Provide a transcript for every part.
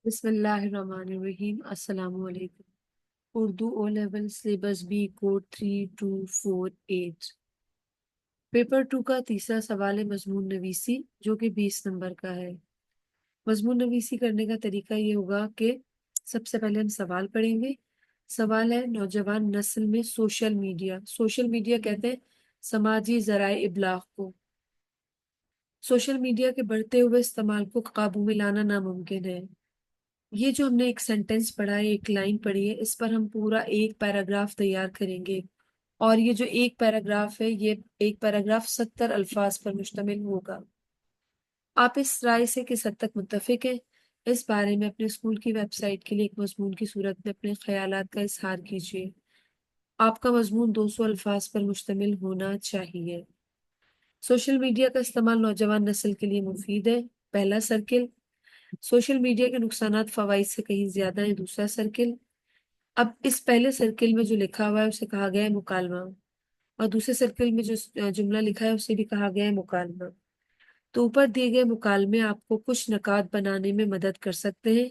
بسم اللہ الرحمن الرحیم۔ السلام علیکم۔ Urdu O level syllabus B code 3248 paper 2 کا تیسرا سوال ہے مضمون نویسی، جو کہ 20 نمبر کا ہے۔ مضمون نویسی کرنے کا طریقہ یہ ہوگا کہ سب سے پہلے ہم سوال پڑھیں گے۔ سوال ہے نوجوان نسل میں سوشل میڈیا کہتے ہیں سماجی ذرائع ابلاغ کو۔ سوشل میڈیا کے بڑھتے ہوئے استعمال کو قابو میں لانا ناممکن ہے۔ یہ جو ہم نے ایک سینٹنس پڑھا ہے، ایک لائن پڑھی ہے، اس پر ہم پورا ایک پیراگراف تیار کریں گے، اور یہ جو ایک پیراگراف ہے، یہ ایک پیراگراف 70 الفاظ پر مشتمل ہوگا۔ آپ اس رائے سے کس حد تک متفق ہیں؟ اس بارے میں اپنے اسکول کی ویب سائٹ کے لیے ایک مضمون کی صورت میں اپنے خیالات کا اظہار کیجیے۔ آپ کا مضمون 200 الفاظ پر مشتمل ہونا چاہیے۔ سوشل میڈیا کا استعمال نوجوان نسل کے لیے مفید ہے۔ پہلا سرکل، سوشل میڈیا کے نقصانات فوائد سے کہیں زیادہ ہیں۔ دوسرا سرکل، اب اس پہلے سرکل میں جو لکھا ہوا ہے اسے کہا گیا ہے مکالمہ، اور دوسرے سرکل میں جو جملہ لکھا ہے اسے بھی کہا گیا ہے مکالمہ۔ تو اوپر دیے گئے مکالمے آپ کو کچھ نکات بنانے میں مدد کر سکتے ہیں۔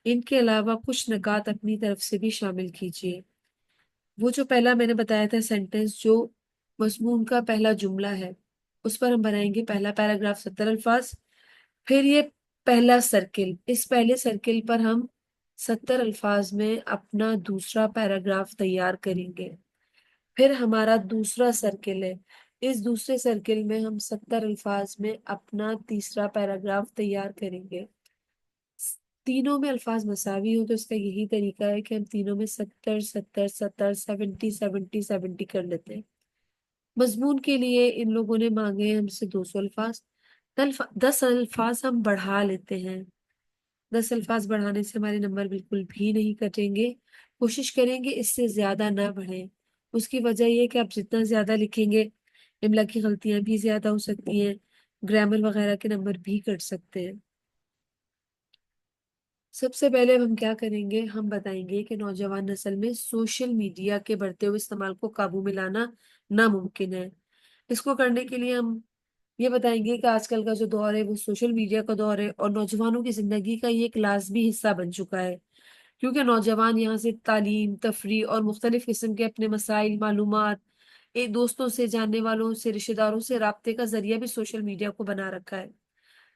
ان کے علاوہ کچھ نکات اپنی طرف سے بھی شامل کیجیے۔ وہ جو پہلا میں نے بتایا تھا سینٹنس، جو مضمون کا پہلا جملہ ہے، اس پر ہم بنائیں گے پہلا پیراگراف 70 الفاظ۔ پھر یہ پہلا سرکل، اس پہلے سرکل پر ہم 70 الفاظ میں اپنا دوسرا پیراگراف تیار کریں گے۔ پھر ہمارا دوسرا سرکل ہے، اس دوسرے سرکل میں ہم 70 الفاظ میں اپنا تیسرا پیراگراف تیار کریں گے۔ تینوں میں الفاظ مساوی ہوں تو اس کا یہی طریقہ ہے کہ ہم تینوں میں 70 70 70 70 70 70 کر لیتے ہیں۔ مضمون کے لیے ان لوگوں نے مانگے ہیں ہم سے 200 الفاظ۔ 10 الفاظ ہم بڑھا لیتے ہیں۔ 10 الفاظ بڑھانے سے ہمارے نمبر بالکل بھی نہیں کٹیں گے۔ کوشش کریں گے اس سے زیادہ نہ بڑھیں۔ اس کی وجہ یہ کہ آپ جتنا زیادہ لکھیں گے، املا کی غلطیاں بھی زیادہ ہو سکتی ہیں، گرامر وغیرہ کے نمبر بھی کٹ سکتے ہیں۔ سب سے پہلے ہم کیا کریں گے، ہم بتائیں گے کہ نوجوان نسل میں سوشل میڈیا کے بڑھتے ہوئے استعمال کو قابو میں لانا ناممکن ہے۔ اس کو کرنے کے لیے ہم یہ بتائیں گے کہ آج کل کا جو دور ہے وہ سوشل میڈیا کا دور ہے، اور نوجوانوں کی زندگی کا یہ ایک لازمی حصہ بن چکا ہے، کیونکہ نوجوان یہاں سے تعلیم، تفریح اور مختلف قسم کے اپنے مسائل، معلومات، ایک دوستوں سے، جاننے والوں سے، رشتہ داروں سے رابطے کا ذریعہ بھی سوشل میڈیا کو بنا رکھا ہے۔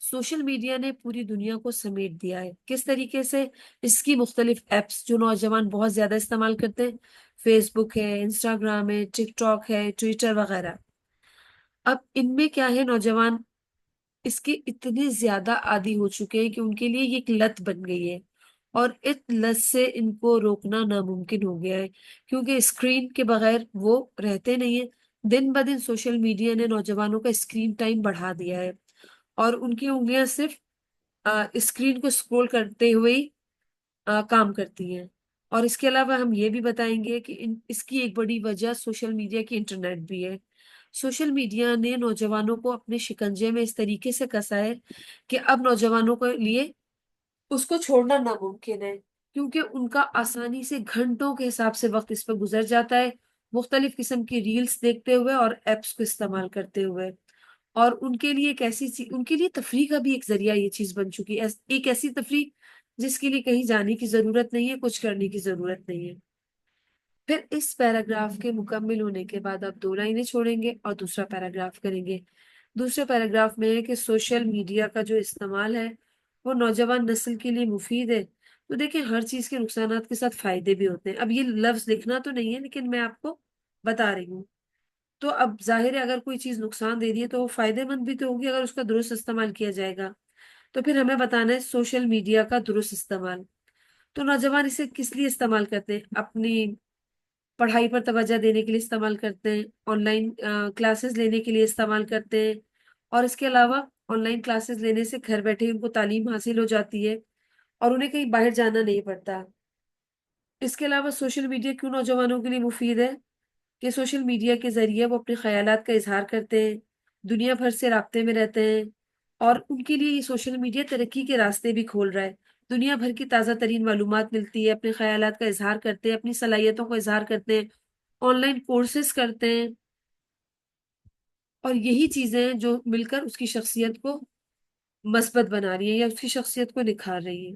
سوشل میڈیا نے پوری دنیا کو سمیٹ دیا ہے۔ کس طریقے سے؟ اس کی مختلف ایپس جو نوجوان بہت زیادہ استعمال کرتے ہیں، فیس بک ہے، انسٹاگرام ہے، ٹک ٹاک ہے، ٹویٹر وغیرہ۔ اب ان میں کیا ہے، نوجوان اس کے اتنے زیادہ عادی ہو چکے ہیں کہ ان کے لیے یہ ایک لت بن گئی ہے، اور اس لت سے ان کو روکنا ناممکن ہو گیا ہے، کیونکہ اسکرین کے بغیر وہ رہتے نہیں ہیں۔ دن بدن سوشل میڈیا نے نوجوانوں کا اسکرین ٹائم بڑھا دیا ہے، اور ان کی انگلیاں صرف اسکرین کو سکرول کرتے ہوئے ہی کام کرتی ہیں۔ اور اس کے علاوہ ہم یہ بھی بتائیں گے کہ اس کی ایک بڑی وجہ سوشل میڈیا کی انٹرنیٹ بھی ہے۔ سوشل میڈیا نے نوجوانوں کو اپنے شکنجے میں اس طریقے سے کسا ہے کہ اب نوجوانوں کے لیے اس کو چھوڑنا ناممکن ہے، کیونکہ ان کا آسانی سے گھنٹوں کے حساب سے وقت اس پہ گزر جاتا ہے، مختلف قسم کی ریلز دیکھتے ہوئے اور ایپس کو استعمال کرتے ہوئے۔ اور ان کے لیے ان کے لیے تفریح کا بھی ایک ذریعہ یہ چیز بن چکی ہے، ایک ایسی تفریح جس کے لیے کہیں جانے کی ضرورت نہیں ہے، کچھ کرنے کی ضرورت نہیں ہے۔ پھر اس پیراگراف کے مکمل ہونے کے بعد آپ 2 لائنیں چھوڑیں گے اور دوسرا پیراگراف کریں گے۔ دوسرے پیراگراف میں ہے کہ سوشل میڈیا کا جو استعمال ہے وہ نوجوان نسل کے لیے مفید ہے۔ تو دیکھیں، ہر چیز کے نقصانات کے ساتھ فائدے بھی ہوتے ہیں۔ اب یہ لفظ لکھنا تو نہیں ہے، لیکن میں آپ کو بتا رہی ہوں۔ تو اب ظاہر ہے اگر کوئی چیز نقصان دے رہی ہے تو وہ فائدے مند بھی تو ہوگی اگر اس کا درست استعمال کیا جائے گا۔ تو پھر ہمیں بتانا ہے سوشل میڈیا کا درست استعمال۔ تو نوجوان اسے کس لیے استعمال کرتے ہیں؟ اپنی پڑھائی پر توجہ دینے کے لیے استعمال کرتے ہیں، آن لائن کلاسز لینے کے لیے استعمال کرتے ہیں، اور اس کے علاوہ آن لائن کلاسز لینے سے گھر بیٹھے ان کو تعلیم حاصل ہو جاتی ہے اور انہیں کہیں باہر جانا نہیں پڑتا۔ اس کے علاوہ سوشل میڈیا کیوں نوجوانوں کے لیے مفید ہے؟ کہ سوشل میڈیا کے ذریعے وہ اپنے خیالات کا اظہار کرتے ہیں، دنیا بھر سے رابطے میں رہتے ہیں، اور ان کے لیے یہ سوشل میڈیا ترقی کے راستے بھی کھول رہا ہے۔ دنیا بھر کی تازہ ترین معلومات ملتی ہے، اپنے خیالات کا اظہار کرتے ہیں، اپنی صلاحیتوں کا اظہار کرتے ہیں، آن لائن کورسز کرتے ہیں، اور یہی چیزیں ہیں جو مل کر اس کی شخصیت کو مثبت بنا رہی ہیں یا اس کی شخصیت کو نکھار رہی ہیں۔